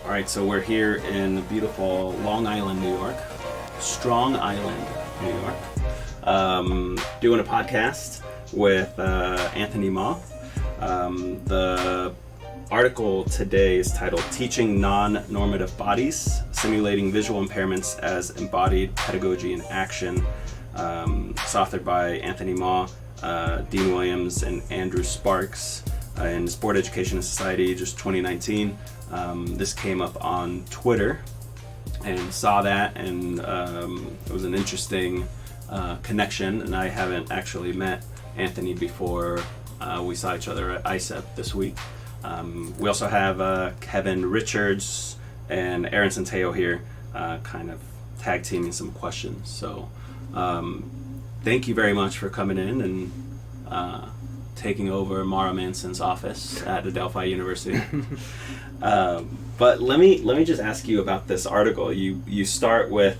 All right, so we're here in beautiful Long Island, New York, Strong Island, New York, doing a podcast with Anthony Maher. The article today is titled Teaching Non-Normative Bodies, Simulating Visual Impairments as Embodied Pedagogy in Action. It's authored by Anthony Maher, Dean Williams, and Andrew Sparks in Sport Education and Society, just 2019. This came up on Twitter and saw that, and it was an interesting connection, and I haven't actually met Anthony before we saw each other at ICEP this week. We also have Kevin Richards and Aaron Centeo here kind of tag teaming some questions. So thank you very much for coming in and taking over Mara Manson's office at Adelphi University. But let me just ask you about this article. You start with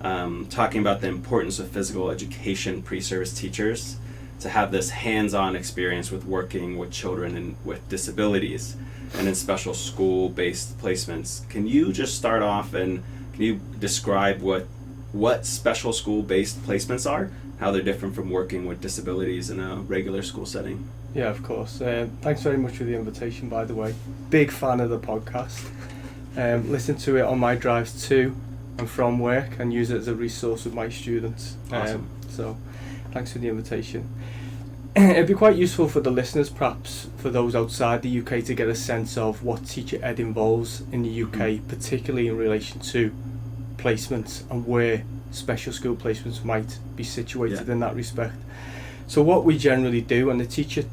talking about the importance of physical education pre-service teachers to have this hands-on experience with working with children with disabilities and in special school-based placements. Can you just start off and can you describe what special school-based placements are, how they're different from working with disabilities in a regular school setting? Yeah, of course. Thanks very much for the invitation, by the way. Big fan of the podcast. Listen to it on my drives to and from work and use it as a resource with my students. Awesome. So thanks for the invitation. It'd be quite useful for the listeners, perhaps for those outside the UK, to get a sense of what teacher ed involves in the UK, particularly in relation to placements and where special school placements might be situated in that respect. So what we generally do, and the teacher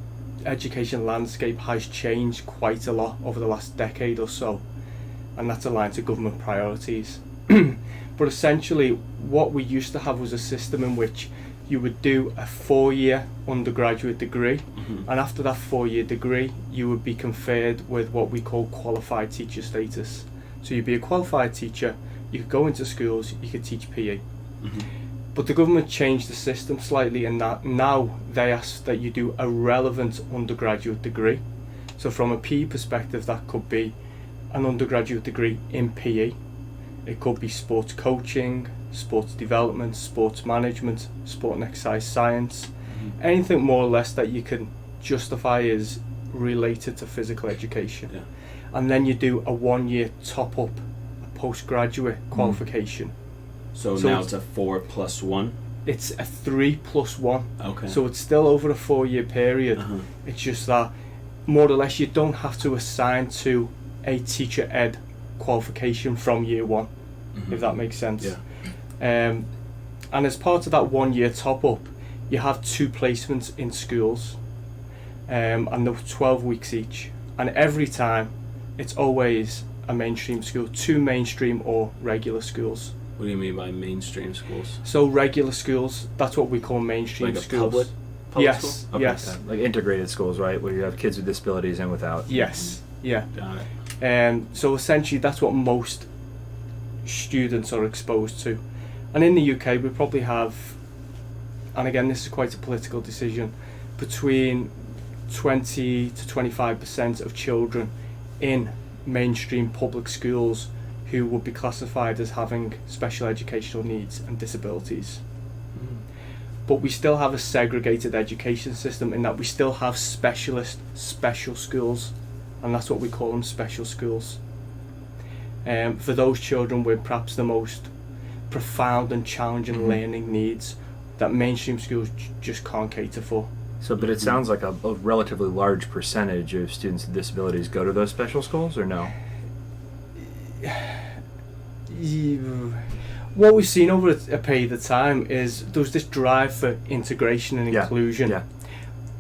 education landscape has changed quite a lot over the last decade or so, and that's aligned to government priorities. But essentially what we used to have was a system in which you would do a 4-year undergraduate degree, and after that 4-year degree you would be conferred with what we call qualified teacher status. So you'd be a qualified teacher, you could go into schools, you could teach PE. But the government changed the system slightly in that now they ask that you do a relevant undergraduate degree. So from a PE perspective, that could be an undergraduate degree in PE. It could be sports coaching, sports development, sports management, sport and exercise science, anything more or less that you can justify as related to physical education. And then you do a 1-year top up, a postgraduate qualification. So now it's a 4+1? It's a 3+1. Okay. So it's still over a 4-year period. It's just that more or less you don't have to assign to a teacher ed qualification from year one, if that makes sense. And as part of that 1-year top up, you have 2 placements in schools, and they're 12 weeks each. And every time it's always a mainstream school, 2 mainstream or regular schools. What do you mean by mainstream schools? So regular schools, that's what we call mainstream like schools. Public yes, school? Okay. yes. Like integrated schools, right, where you have kids with disabilities and without. Yes, yeah. Got it. So essentially that's what most students are exposed to. And in the UK we probably have, and again this is quite a political decision, between 20 to 25% of children in mainstream public schools who would be classified as having special educational needs and disabilities. But we still have a segregated education system in that we still have special schools, and that's what we call them, special schools. For those children with perhaps the most profound and challenging learning needs that mainstream schools just can't cater for. So, but it sounds like a relatively large percentage of students with disabilities go to those special schools, or no? What we've seen over a period of time is there's this drive for integration and inclusion.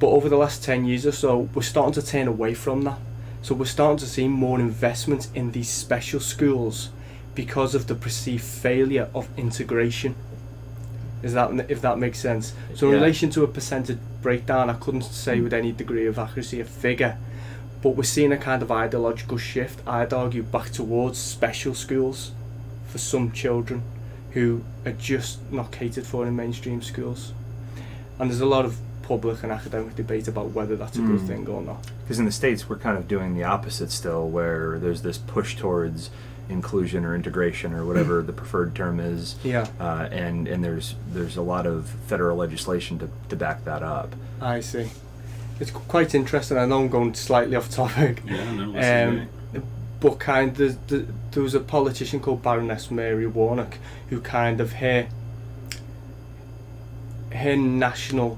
But over the last 10 years or so, we're starting to turn away from that. So we're starting to see more investment in these special schools because of the perceived failure of integration. If that makes sense. So in relation to a percentage breakdown, I couldn't say with any degree of accuracy a figure, but we're seeing a kind of ideological shift, I'd argue, back towards special schools for some children who are just not catered for in mainstream schools. And there's a lot of public and academic debate about whether that's a good thing or not. Because in the States, we're kind of doing the opposite still, where there's this push towards inclusion or integration or whatever the preferred term is. Yeah. And there's a lot of federal legislation to back that up. I see. It's quite interesting. I know I'm going slightly off topic. Yeah, no, that's but kind of there was a politician called Baroness Mary Warnock who kind of her national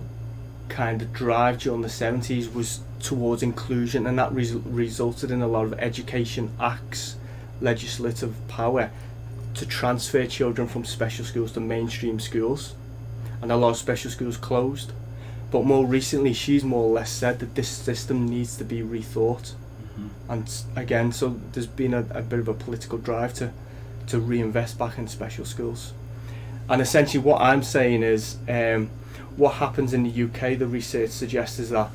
kind of drive during the 70s was towards inclusion, and that resulted in a lot of education acts, legislative power to transfer children from special schools to mainstream schools, and a lot of special schools closed. But more recently she's more or less said that this system needs to be rethought. And again, so there's been a bit of a political drive to reinvest back in special schools. And essentially what I'm saying is what happens in the UK, the research suggests, is that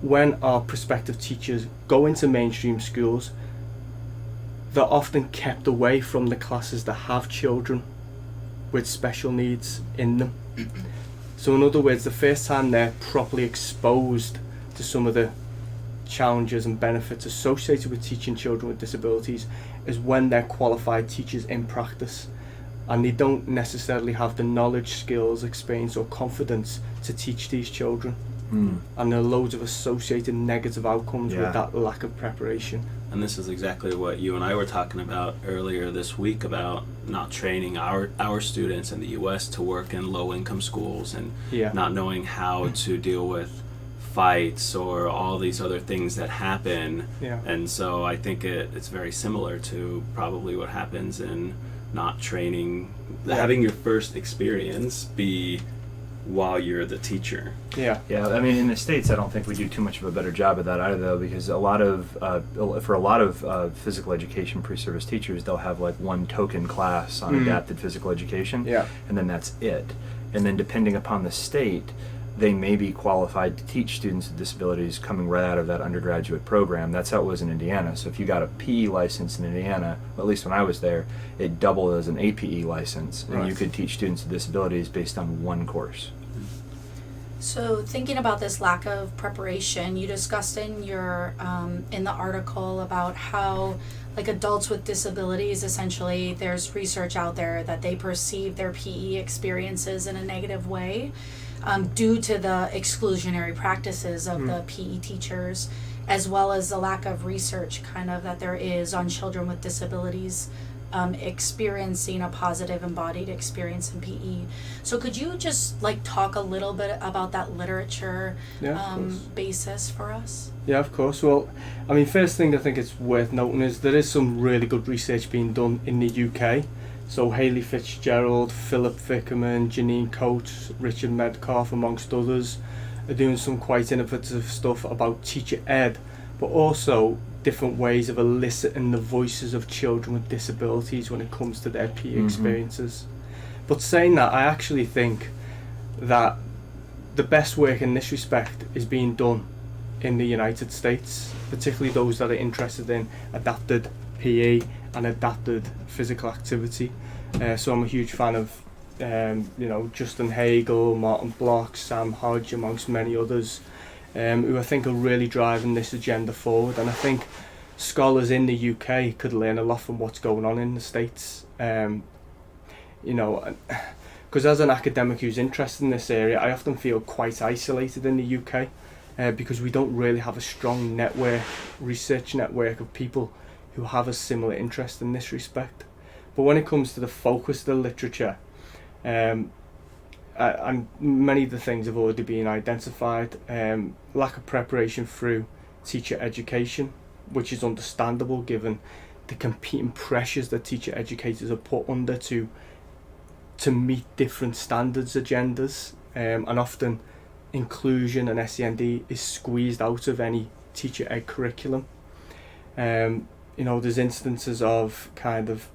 when our prospective teachers go into mainstream schools, they're often kept away from the classes that have children with special needs in them. So in other words, the first time they're properly exposed to some of the challenges and benefits associated with teaching children with disabilities is when they're qualified teachers in practice, and they don't necessarily have the knowledge, skills, experience or confidence to teach these children. And there are loads of associated negative outcomes with that lack of preparation. And this is exactly what you and I were talking about earlier this week, about not training our students in the US to work in low-income schools, and not knowing how to deal with fights or all these other things that happen. And so I think it's very similar to probably what happens in not training, having your first experience be while you're the teacher. Yeah, I mean, in the States, I don't think we do too much of a better job of that either, though, because for a lot of physical education pre-service teachers, they'll have like one token class on adapted physical education, and then that's it. And then depending upon the state, they may be qualified to teach students with disabilities coming right out of that undergraduate program. That's how it was in Indiana. So if you got a PE license in Indiana, at least when I was there, it doubled as an APE license, and you could teach students with disabilities based on one course. So thinking about this lack of preparation, you discussed in your in the article about how, like, adults with disabilities, essentially there's research out there that they perceive their PE experiences in a negative way due to the exclusionary practices of the PE teachers, as well as the lack of research kind of that there is on children with disabilities experiencing a positive embodied experience in PE. So could you just like talk a little bit about that literature basis for us? Yeah, of course. Well, I mean, first thing I think it's worth noting is there is some really good research being done in the UK. So Hayley Fitzgerald, Philip Vickerman, Janine Coates, Richard Medcalf, amongst others, are doing some quite innovative stuff about teacher ed, but also different ways of eliciting the voices of children with disabilities when it comes to their PE experiences. But saying that, I actually think that the best work in this respect is being done in the United States, particularly those that are interested in adapted PE and adapted physical activity. So I'm a huge fan of Justin Hagel, Martin Block, Sam Hodge, amongst many others, who I think are really driving this agenda forward. And I think scholars in the UK could learn a lot from what's going on in the States. Because as an academic who's interested in this area, I often feel quite isolated in the UK because we don't really have a strong research network of people who have a similar interest in this respect. But when it comes to the focus of the literature, and many of the things have already been identified. Lack of preparation through teacher education, which is understandable given the competing pressures that teacher educators are put under to meet different standards agendas, and often inclusion and SEND is squeezed out of any teacher ed curriculum. There's instances of kind of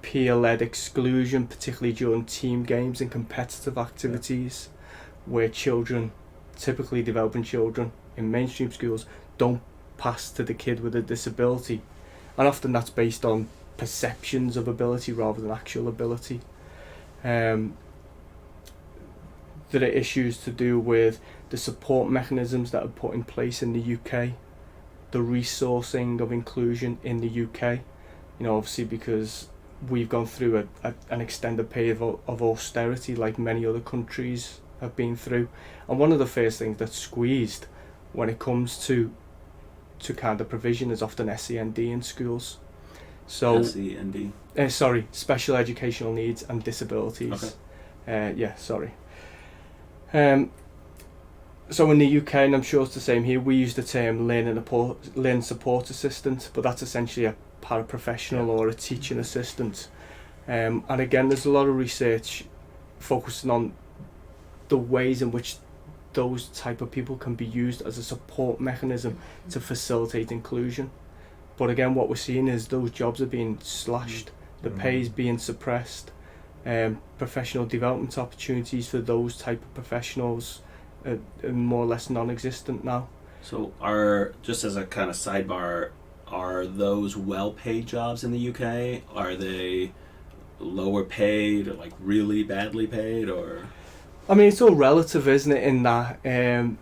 peer-led exclusion, particularly during team games and competitive activities, where children, typically developing children in mainstream schools, don't pass to the kid with a disability, and often that's based on perceptions of ability rather than actual ability. There are issues to do with the support mechanisms that are put in place in the UK, the resourcing of inclusion in the UK. Obviously because we've gone through an extended period of austerity like many other countries have been through. And one of the first things that's squeezed when it comes to kind of provision is often SEND in schools. So SEND? Special Educational Needs and Disabilities. Okay. So in the UK, and I'm sure it's the same here, we use the term learning support assistant, but that's essentially a paraprofessional or a teaching assistant. And again, there's a lot of research focusing on the ways in which those type of people can be used as a support mechanism to facilitate inclusion. But again, what we're seeing is those jobs are being slashed, the pay is being suppressed, professional development opportunities for those type of professionals are more or less non-existent now. So just as a kind of sidebar, are those well-paid jobs in the UK? Are they lower paid or like really badly paid, or? I mean, it's all relative, isn't it, in that, there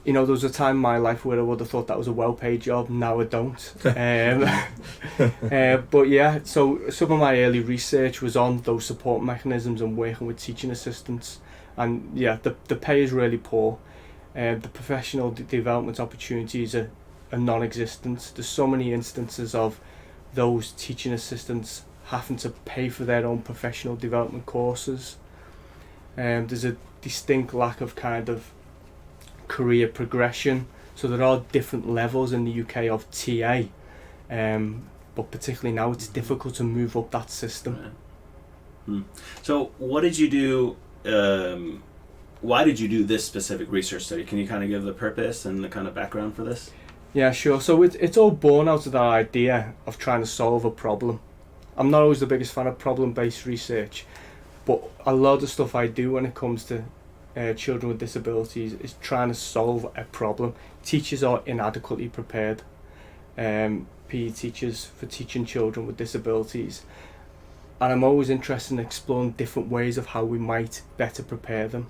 was a time in my life where I would have thought that was a well-paid job. Now I don't. But yeah, so some of my early research was on those support mechanisms and working with teaching assistants. And yeah, the pay is really poor. The professional development opportunities are non-existent. There's so many instances of those teaching assistants having to pay for their own professional development courses. There's a distinct lack of kind of career progression. So there are different levels in the UK of TA, but particularly now it's difficult to move up that system. So what did you do? Why did you do this specific research study? Can you kind of give the purpose and the kind of background for this? Yeah, sure. So it's all born out of that idea of trying to solve a problem. I'm not always the biggest fan of problem-based research, but a lot of the stuff I do when it comes to children with disabilities is trying to solve a problem. Teachers are inadequately prepared, PE teachers, for teaching children with disabilities. And I'm always interested in exploring different ways of how we might better prepare them.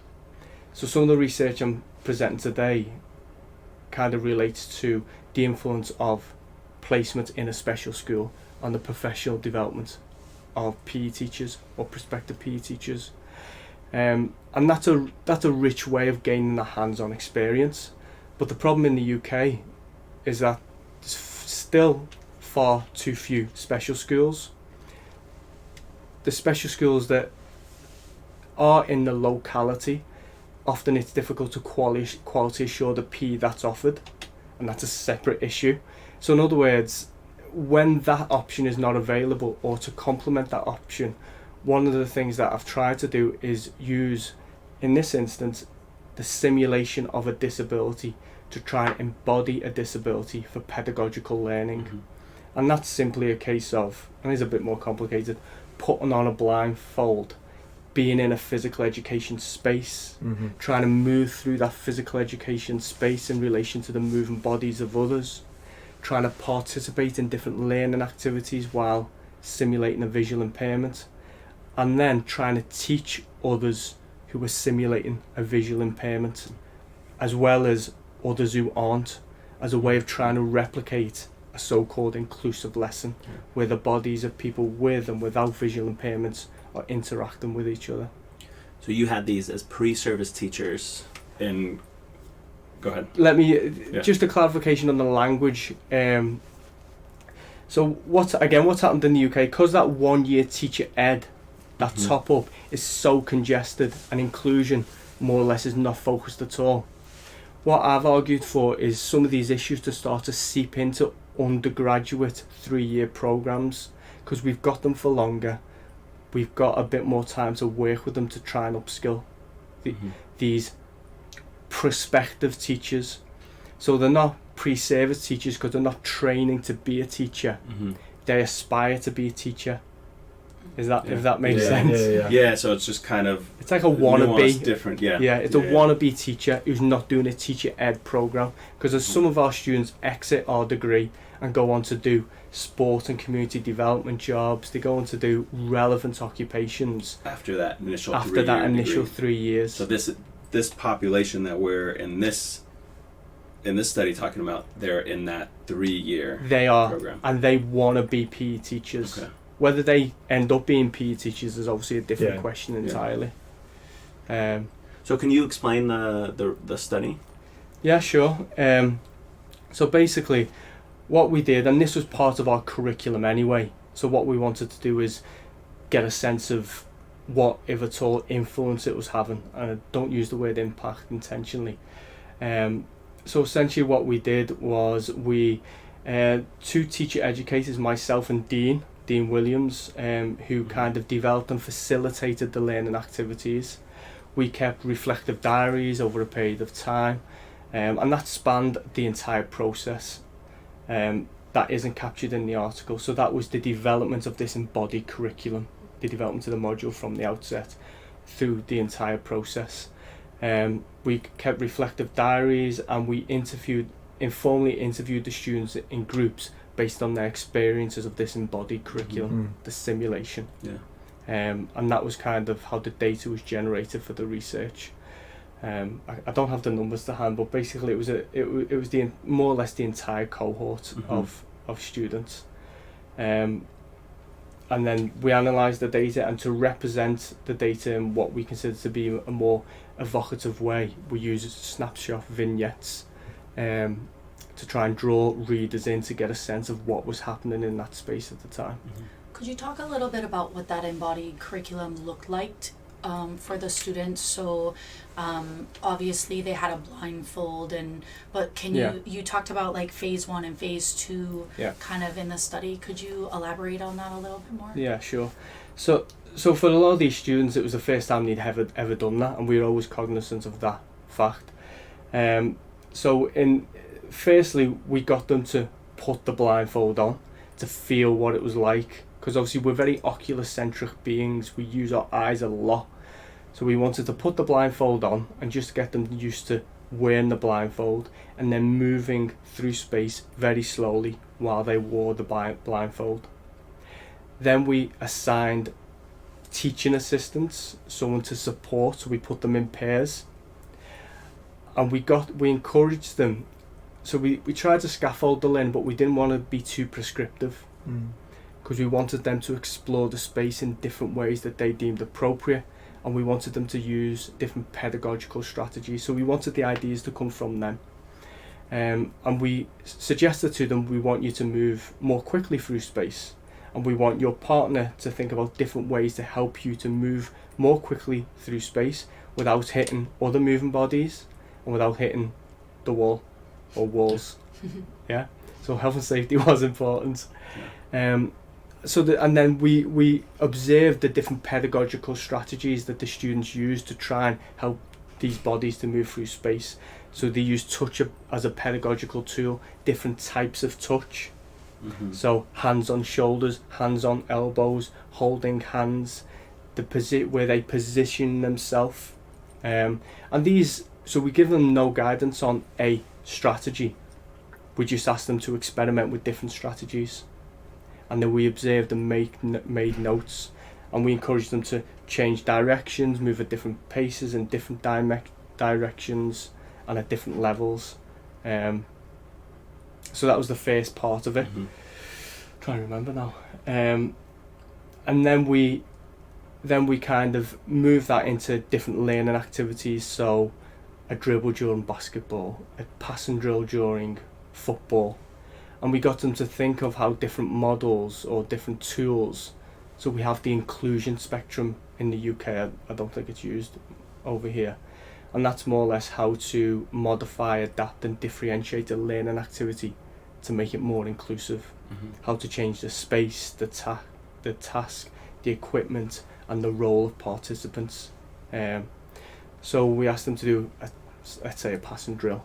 So some of the research I'm presenting today kind of relates to the influence of placement in a special school on the professional development of PE teachers or prospective PE teachers. And that's a rich way of gaining a hands-on experience. But the problem in the UK is that there's still far too few special schools. The special schools that are in the locality, often it's difficult to quality assure the PE that's offered, and that's a separate issue. So in other words, when that option is not available, or to complement that option, one of the things that I've tried to do is use, in this instance, the simulation of a disability to try and embody a disability for pedagogical learning. And that's simply a case of, and it's a bit more complicated, putting on a blindfold, being in a physical education space, trying to move through that physical education space in relation to the moving bodies of others, trying to participate in different learning activities while simulating a visual impairment, and then trying to teach others who are simulating a visual impairment, as well as others who aren't, as a way of trying to replicate a so-called inclusive lesson, where the bodies of people with and without visual impairments are interacting with each other. So you had these as pre-service teachers in... Go ahead. Let me, just a clarification on the language. So what's happened in the UK, because that 1 year teacher ed, that top up is so congested, and inclusion more or less is not focused at all. What I've argued for is some of these issues to start to seep into undergraduate 3-year programs, because we've got them for longer. We've got a bit more time to work with them to try and upskill these prospective teachers. So they're not pre-service teachers because they're not training to be a teacher. They aspire to be a teacher. If that makes sense? Yeah, so it's just kind of... It's like a wannabe. Different, it's a wannabe teacher who's not doing a teacher ed program. Because as some of our students exit our degree and go on to do sport and community development jobs, they go on to do relevant occupations after that initial 3 years. So this population that we're in this study talking about, they're in that 3-year They are, program. and they want to be PE teachers. Okay. Whether they end up being PE teachers is obviously a different Yeah. question entirely. So can you explain the study? Yeah, sure. So basically, what we did, and this was part of our curriculum anyway, so what we wanted to do is get a sense of what, if at all, influence it was having. And I don't use the word impact intentionally. So essentially what we did was we, 2 teacher educators, myself and Dean Williams, who kind of developed and facilitated the learning activities. We kept reflective diaries over a period of time, and that spanned the entire process. That isn't captured in the article. So that was the development of this embodied curriculum, the development of the module from the outset through the entire process. We kept reflective diaries, and we informally interviewed the students in groups based on their experiences of this embodied curriculum, the simulation. Yeah. And that was kind of how the data was generated for the research. I don't have the numbers to hand, but basically it was the more or less the entire cohort of students. And then we analysed the data, and to represent the data in what we consider to be a more evocative way, we used snapshot vignettes to try and draw readers in to get a sense of what was happening in that space at the time. Could you talk a little bit about what that embodied curriculum looked like for the students? So obviously they had a blindfold, but can you talked about like phase 1 and phase 2 kind of in the study. Could you elaborate on that a little bit more? Yeah, sure. So for a lot of these students, it was the first time they'd ever done that, and we were always cognizant of that fact. Firstly, we got them to put the blindfold on to feel what it was like, because obviously we're very ocular-centric beings. We use our eyes a lot. So we wanted to put the blindfold on and just get them used to wearing the blindfold and then moving through space very slowly while they wore the blindfold. Then we assigned teaching assistants, someone to support, so we put them in pairs. And we encouraged them. So we tried to scaffold the learning, but we didn't want to be too prescriptive, because we wanted them to explore the space in different ways that they deemed appropriate, and we wanted them to use different pedagogical strategies. So we wanted the ideas to come from them. And we suggested to them, we want you to move more quickly through space, and we want your partner to think about different ways to help you to move more quickly through space without hitting other moving bodies and without hitting the wall or walls. So health and safety was important. And then we observed the different pedagogical strategies that the students used to try and help these bodies to move through space. So they used touch as a pedagogical tool, different types of touch. So hands on shoulders, hands on elbows, holding hands, where they position themselves. So we give them no guidance on a strategy. We just ask them to experiment with different strategies, and then we observed and made notes, and we encouraged them to change directions, move at different paces in different directions and at different levels. So that was the first part of it. Trying to remember now. And then we kind of moved that into different learning activities. So a dribble during basketball, a passing drill during football, and we got them to think of how different models or different tools. So we have the inclusion spectrum in the UK. I don't think it's used over here, and that's more or less how to modify, adapt and differentiate a learning activity to make it more inclusive. How to change the space, the task, the equipment and the role of participants. So we asked them to do let's say a passing drill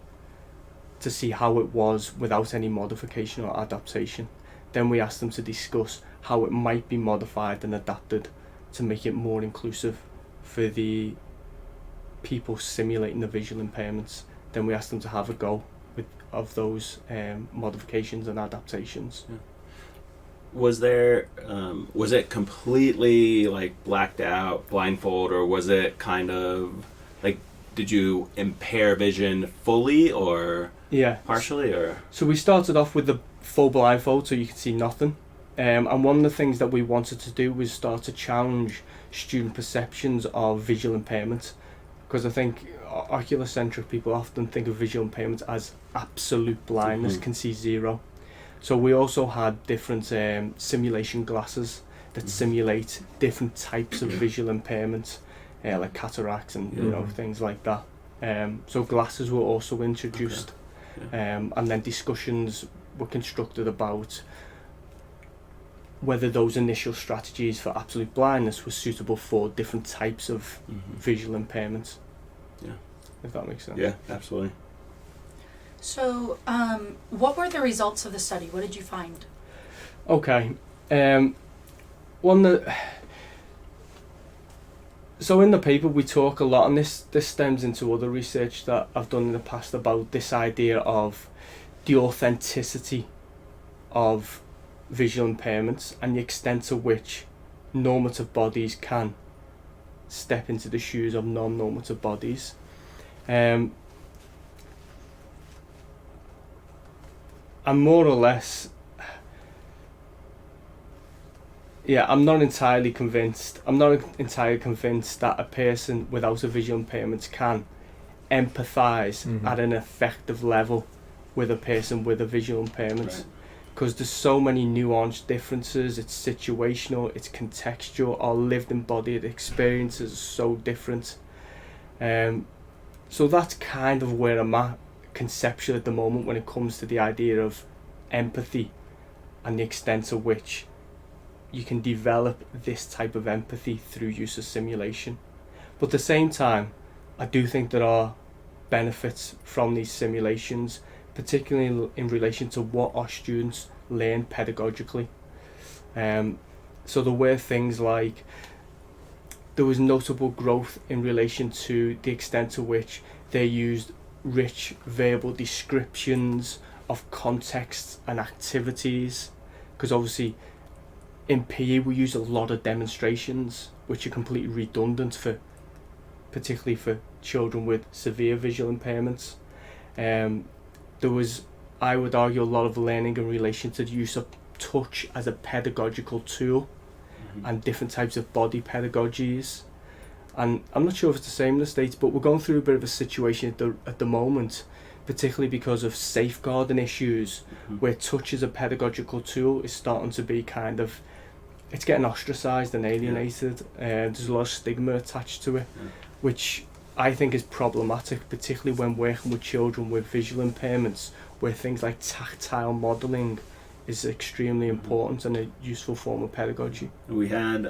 to see how it was without any modification or adaptation. Then we asked them to discuss how it might be modified and adapted to make it more inclusive for the people simulating the visual impairments. Then we asked them to have a go of those modifications and adaptations. Was it completely like blacked out, blindfold, or was it kind of like, did you impair vision fully or partially, or? So we started off with the full blindfold, so you could see nothing. And one of the things that we wanted to do was start to challenge student perceptions of visual impairment, because I think ocular-centric people often think of visual impairment as absolute blindness, can see zero. So we also had different simulation glasses that simulate different types of visual impairment, like cataracts and you know, things like that. So glasses were also introduced, and then discussions were constructed about whether those initial strategies for absolute blindness were suitable for different types of visual impairments. Yeah. If that makes sense. Yeah, absolutely. So, what were the results of the study? What did you find? Okay. So in the paper we talk a lot, and this stems into other research that I've done in the past about this idea of the authenticity of visual impairments and the extent to which normative bodies can step into the shoes of non-normative bodies. And more or less, I'm not entirely convinced that a person without a visual impairment can empathise at an effective level with a person with a visual impairment, because there's so many nuanced differences. It's situational, it's contextual, our lived embodied experiences are so different. So that's kind of where I'm at conceptually at the moment when it comes to the idea of empathy and the extent to which you can develop this type of empathy through use of simulation. But at the same time, I do think there are benefits from these simulations, particularly in relation to what our students learn pedagogically. So there were things like, there was notable growth in relation to the extent to which they used rich verbal descriptions of contexts and activities, because obviously in PE we use a lot of demonstrations which are completely redundant particularly for children with severe visual impairments. There was, I would argue, a lot of learning in relation to the use of touch as a pedagogical tool and different types of body pedagogies. And I'm not sure if it's the same in the States, but we're going through a bit of a situation at the moment, particularly because of safeguarding issues, where touch as a pedagogical tool is starting to be it's getting ostracised and alienated. There's a lot of stigma attached to it, which I think is problematic, particularly when working with children with visual impairments, where things like tactile modelling is extremely important and a useful form of pedagogy. We had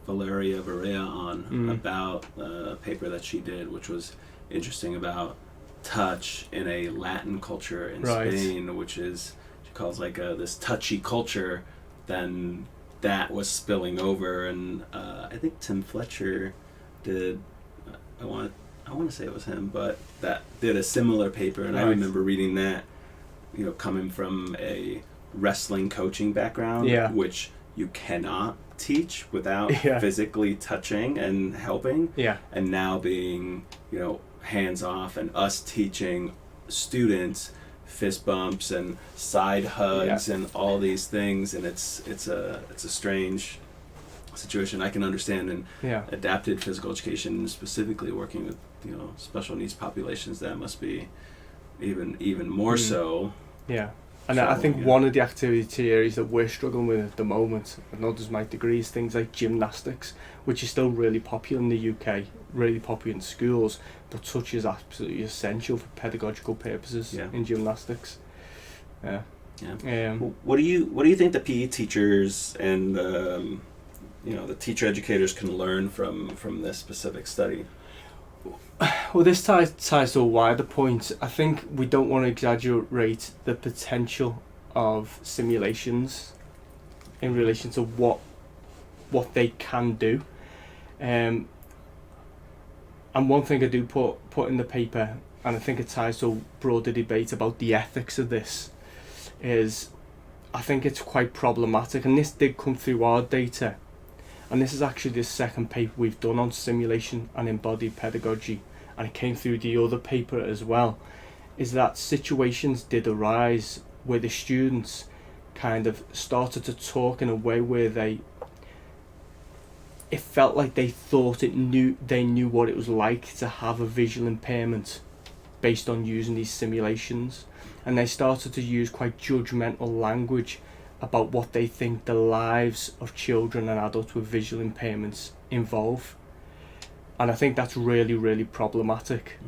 Valeria Varela on about a paper that she did, which was interesting, about touch in a Latin culture in Spain, which is, she calls like this touchy culture. Then that was spilling over, and I think Tim Fletcher did, I want to say it was him, but that did a similar paper, and I remember reading that, you know, coming from a wrestling coaching background, which you cannot teach without physically touching and helping, and now being, you know, hands off, and us teaching students fist bumps and side hugs and all these things, and it's a strange situation. I can understand in adapted physical education, specifically working with, you know, special needs populations, that must be even more so. And I think one of the activity areas that we're struggling with at the moment, and others might agree, is things like gymnastics, which is still really popular in the UK, really popular in schools, but touch is absolutely essential for pedagogical purposes in gymnastics. What do you think the PE teachers and the teacher educators can learn from this specific study? Well, this ties to a wider point. I think we don't want to exaggerate the potential of simulations in relation to what they can do. And one thing I do put in the paper, and I think it ties to a broader debate about the ethics of this, is I think it's quite problematic, and this did come through our data. And this is actually the second paper we've done on simulation and embodied pedagogy. and it came through the other paper as well, is that situations did arise where the students kind of started to talk in a way where it felt like they thought they knew what it was like to have a visual impairment based on using these simulations, and they started to use quite judgmental language about what they think the lives of children and adults with visual impairments involve. And I think that's really, really problematic.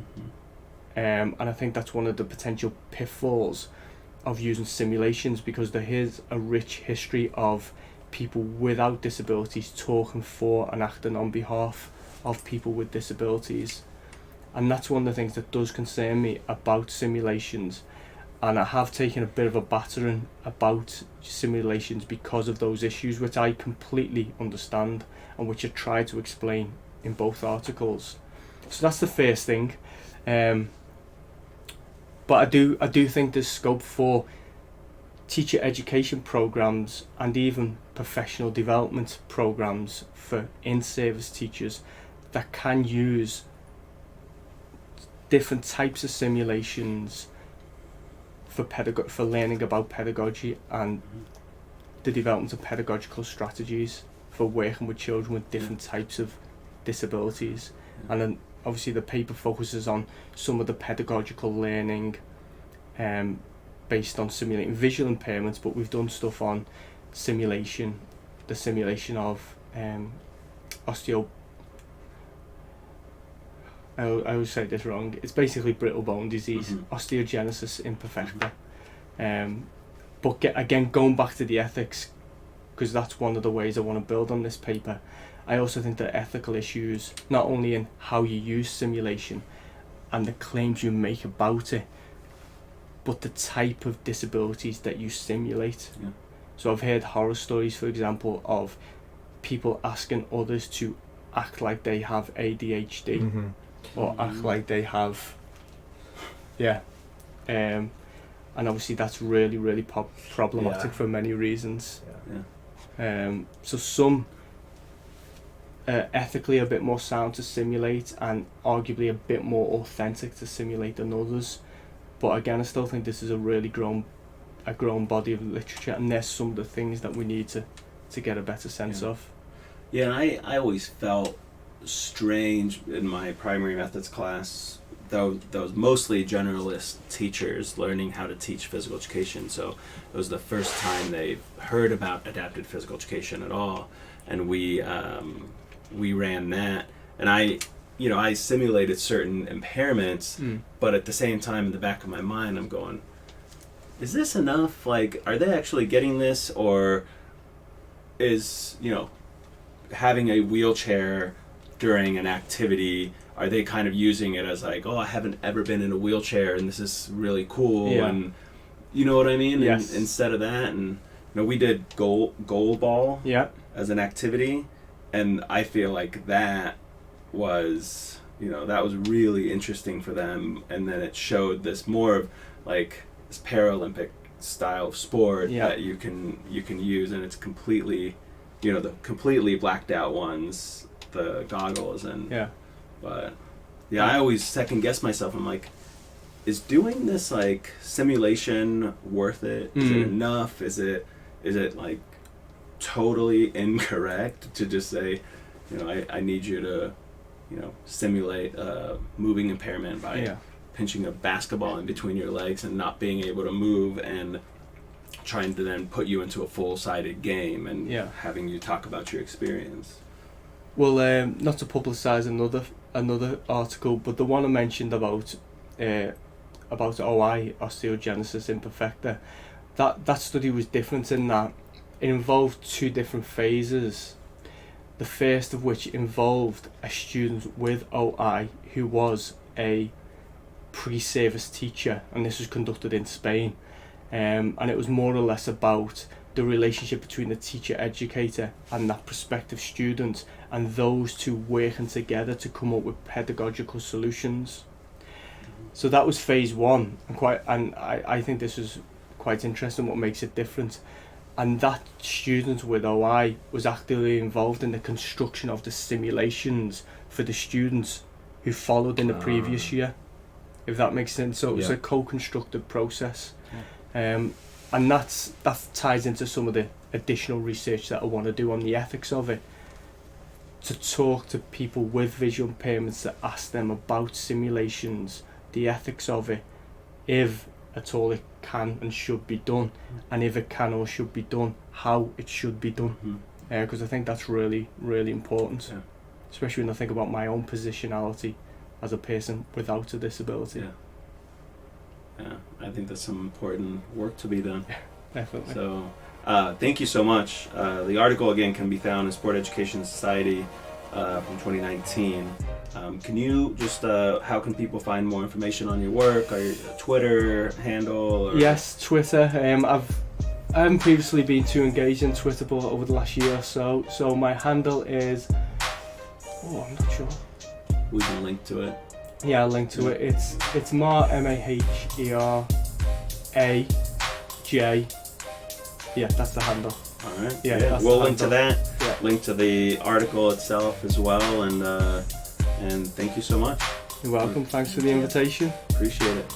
And I think that's one of the potential pitfalls of using simulations, because there is a rich history of people without disabilities talking for and acting on behalf of people with disabilities. And that's one of the things that does concern me about simulations. And I have taken a bit of a battering about simulations because of those issues, which I completely understand and which I try to explain in both articles. So that's the first thing. But I do think there's scope for teacher education programs and even professional development programs for in-service teachers that can use different types of simulations for learning about pedagogy and the development of pedagogical strategies for working with children with different types of disabilities. And then obviously the paper focuses on some of the pedagogical learning based on simulating visual impairments, but we've done stuff on the simulation of I always say this wrong. It's basically brittle bone disease, osteogenesis imperfecta. But again, going back to the ethics, because that's one of the ways I want to build on this paper. I also think there are ethical issues, not only in how you use simulation and the claims you make about it, but the type of disabilities that you simulate. Yeah. So I've heard horror stories, for example, of people asking others to act like they have ADHD or act like they have, and obviously that's really, really problematic for many reasons. So some ethically a bit more sound to simulate and arguably a bit more authentic to simulate than others. But again, I still think this is a really grown body of literature, and there's some of the things that we need to get a better sense of. Yeah, and I always felt strange in my primary methods class, though those mostly generalist teachers learning how to teach physical education. So it was the first time they heard about adapted physical education at all, and we ran that, and I simulated certain impairments, but at the same time in the back of my mind I'm going, is this enough? Like, are they actually getting this, or is having a wheelchair during an activity, are they kind of using it as like, oh, I haven't ever been in a wheelchair and this is really cool, and you know what I mean? Yes. And instead of that, and we did goal ball as an activity, and I feel like that was really interesting for them, and then it showed this more of like this Paralympic style of sport that you can use, and it's completely the completely blacked out ones, the goggles, and but I always second guess myself. I'm like, is doing this like simulation worth it? Is it enough? Is it like totally incorrect to just say, I need you to simulate a moving impairment by pinching a basketball in between your legs and not being able to move, and trying to then put you into a full-sided game and having you talk about your experience. Well, not to publicise another article, but the one I mentioned about OI, osteogenesis imperfecta, that study was different in that it involved two different phases. The first of which involved a student with OI who was a pre-service teacher, and this was conducted in Spain, and it was more or less about the relationship between the teacher-educator and that prospective student, and those two working together to come up with pedagogical solutions. So that was phase one, and I think this is quite interesting what makes it different. And that student with OI was actively involved in the construction of the simulations for the students who followed in the previous year, if that makes sense. So it was Yeah. a co-constructed process. And that ties into some of the additional research that I want to do on the ethics of it, to talk to people with visual impairments, to ask them about simulations, the ethics of it, if at all it can and should be done, and if it can or should be done, how it should be done. Because I think that's really, really important, especially when I think about my own positionality as a person without a disability. Yeah, I think that's some important work to be done. Definitely. So, thank you so much. The article again can be found in Sport Education Society from 2019. Can you just, how can people find more information on your work, or your Twitter handle? Or? Yes, Twitter. I haven't previously been too engaged in Twitter, but over the last year or so. So my handle is, I'm not sure. We can link to it. Yeah, I'll link to it. It's Maher, MAHERAJ. Yeah, that's the handle. All right. Yeah, Good. that's We'll the link to handle. that. Yeah. Link to the article itself as well, and thank you so much. You're welcome. Thanks for the invitation. Appreciate it.